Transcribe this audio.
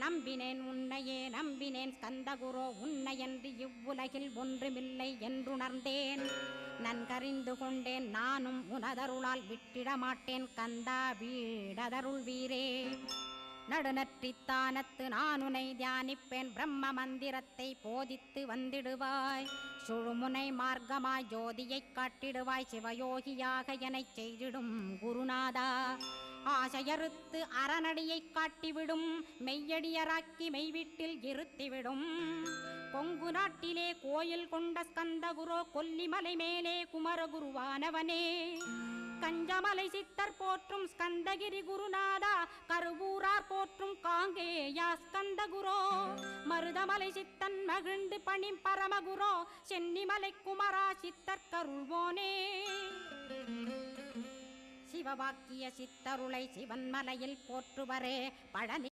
நம்பினேன் உன்னையே நம்பினேன் ஸ்கந்தகுரோ உன்னையன்றி இவ்வுலகில் ஒன்றுமில்லை என்றுணர்ந்தேன். நன்கறிந்து கொண்டேன் நானும் உனதருளால் விட்டிட மாட்டேன் கந்தா வீடதருள் வீரே. நடுநற்றித்தானத்து நான் உனை தியானிப்பேன் பிரம்ம மந்திரத்தை போதித்து வந்திடுவாய். சுழுமுனை மார்க்கமாய் ஜோதியைக் காட்டிடுவாய் சிவயோகியாக எனச் செய்திடும் குருநாதா. ஆசையறுத்து அறநடியைக் காட்டிவிடும் மெய்யடியராக்கி மெய்வீட்டில் இருத்திவிடும். கொங்கு நாட்டிலே கோயில் கொண்ட ஸ்கந்தகுரோ கொல்லிமலை மேலே குமரகுருவானவனே. கஞ்சமலை சித்தர் போற்றும் ஸ்கந்தகிரி குருநாதா கருவூரார் போற்றும் காங்கேயா ஸ்கந்தகுரோ. மருதமலை சித்தன் மகிழ்ந்து பணிம் பரமகுரோ சென்னிமலை குமரா சித்தர் கருள்வோனே. சிவவாக்கிய சித்தருளை சிவன்மலையில் போற்றுவரே பழனி